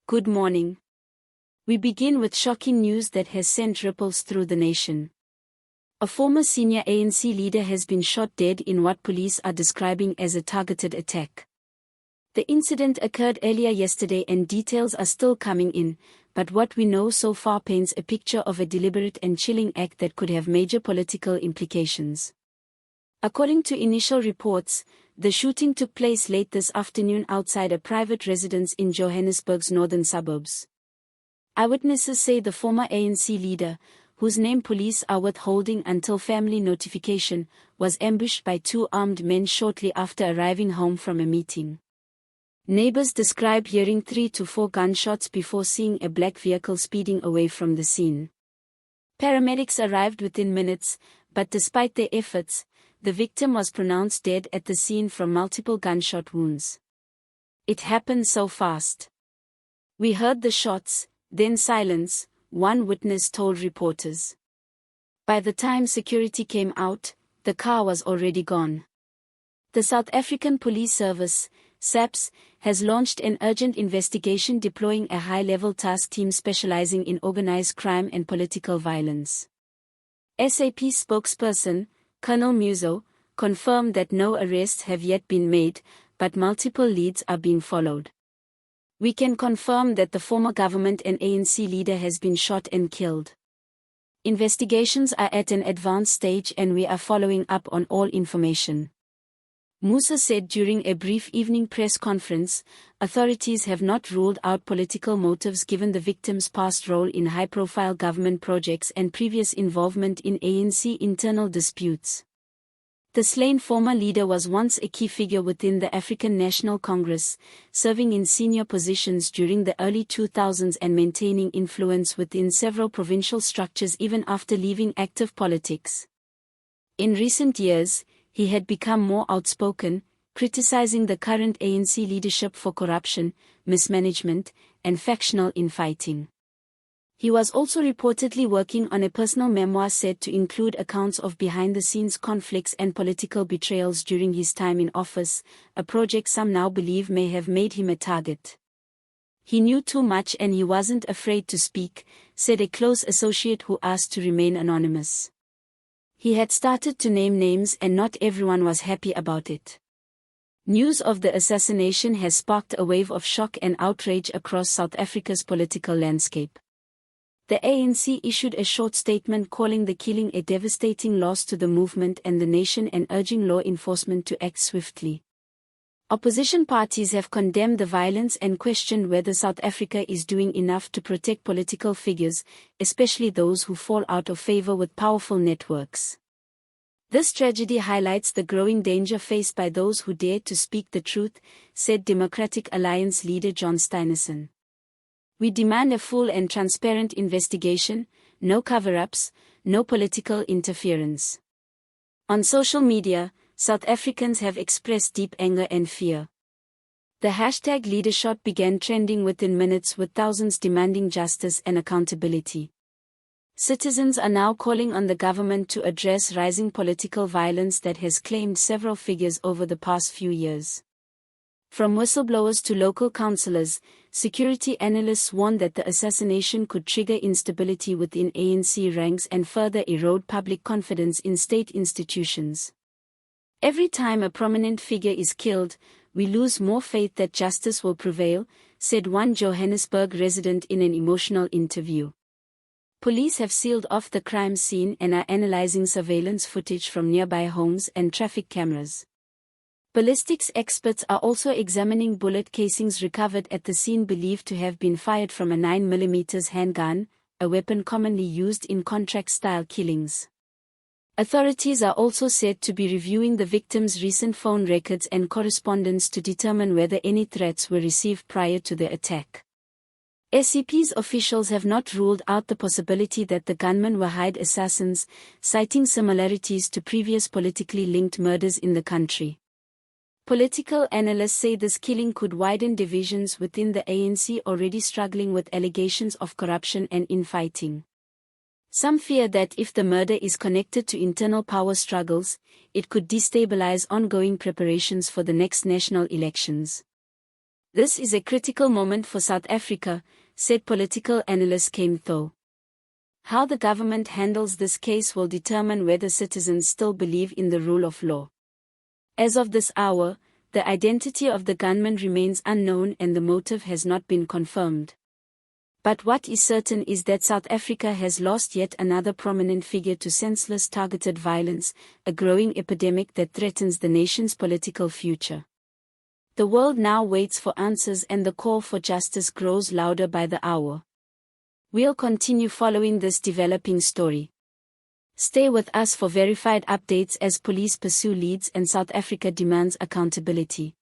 Good morning. We begin with shocking news that has sent ripples through the nation. A former senior ANC leader has been shot dead in what police are describing as a targeted attack. The incident occurred earlier yesterday and details are still coming in, but what we know so far paints a picture of a deliberate and chilling act that could have major political implications. According to initial reports, the shooting took place late this afternoon outside a private residence in Johannesburg's northern suburbs. Eyewitnesses say the former ANC leader, whose name police are withholding until family notification, was ambushed by two armed men shortly after arriving home from a meeting. Neighbors describe hearing 3 to 4 gunshots before seeing a black vehicle speeding away from the scene. Paramedics arrived within minutes, but despite their efforts, the victim was pronounced dead at the scene from multiple gunshot wounds. It happened so fast. We heard the shots, then silence, one witness told reporters. By the time security came out, the car was already gone. The South African Police Service, SAPS, has launched an urgent investigation deploying a high-level task team specializing in organized crime and political violence. SAP spokesperson, Colonel Muzo, confirmed that no arrests have yet been made, but multiple leads are being followed. We can confirm that the former government and ANC leader has been shot and killed. Investigations are at an advanced stage and we are following up on all information. Musa said during a brief evening press conference, authorities have not ruled out political motives given the victim's past role in high-profile government projects and previous involvement in ANC internal disputes. The slain former leader was once a key figure within the African National Congress, serving in senior positions during the early 2000s and maintaining influence within several provincial structures even after leaving active politics. In recent years, he had become more outspoken, criticizing the current ANC leadership for corruption, mismanagement, and factional infighting. He was also reportedly working on a personal memoir said to include accounts of behind-the-scenes conflicts and political betrayals during his time in office, a project some now believe may have made him a target. He knew too much and he wasn't afraid to speak, said a close associate who asked to remain anonymous. He had started to name names and not everyone was happy about it. News of the assassination has sparked a wave of shock and outrage across South Africa's political landscape. The ANC issued a short statement calling the killing a devastating loss to the movement and the nation and urging law enforcement to act swiftly. Opposition parties have condemned the violence and questioned whether South Africa is doing enough to protect political figures, especially those who fall out of favor with powerful networks. This tragedy highlights the growing danger faced by those who dare to speak the truth, said Democratic Alliance leader John Steinerson. We demand a full and transparent investigation, no cover-ups, no political interference. On social media, South Africans have expressed deep anger and fear. The hashtag #LeaderShot began trending within minutes with thousands demanding justice and accountability. Citizens are now calling on the government to address rising political violence that has claimed several figures over the past few years. From whistleblowers to local councillors, security analysts warn that the assassination could trigger instability within ANC ranks and further erode public confidence in state institutions. Every time a prominent figure is killed, we lose more faith that justice will prevail, said one Johannesburg resident in an emotional interview. Police have sealed off the crime scene and are analyzing surveillance footage from nearby homes and traffic cameras. Ballistics experts are also examining bullet casings recovered at the scene believed to have been fired from a 9mm handgun, a weapon commonly used in contract-style killings. Authorities are also said to be reviewing the victim's recent phone records and correspondence to determine whether any threats were received prior to the attack. SCP's officials have not ruled out the possibility that the gunmen were hired assassins, citing similarities to previous politically linked murders in the country. Political analysts say this killing could widen divisions within the ANC already struggling with allegations of corruption and infighting. Some fear that if the murder is connected to internal power struggles, it could destabilize ongoing preparations for the next national elections. This is a critical moment for South Africa, said political analyst Kame Tho. How the government handles this case will determine whether citizens still believe in the rule of law. As of this hour, the identity of the gunman remains unknown and the motive has not been confirmed. But what is certain is that South Africa has lost yet another prominent figure to senseless targeted violence, a growing epidemic that threatens the nation's political future. The world now waits for answers and the call for justice grows louder by the hour. We'll continue following this developing story. Stay with us for verified updates as police pursue leads and South Africa demands accountability.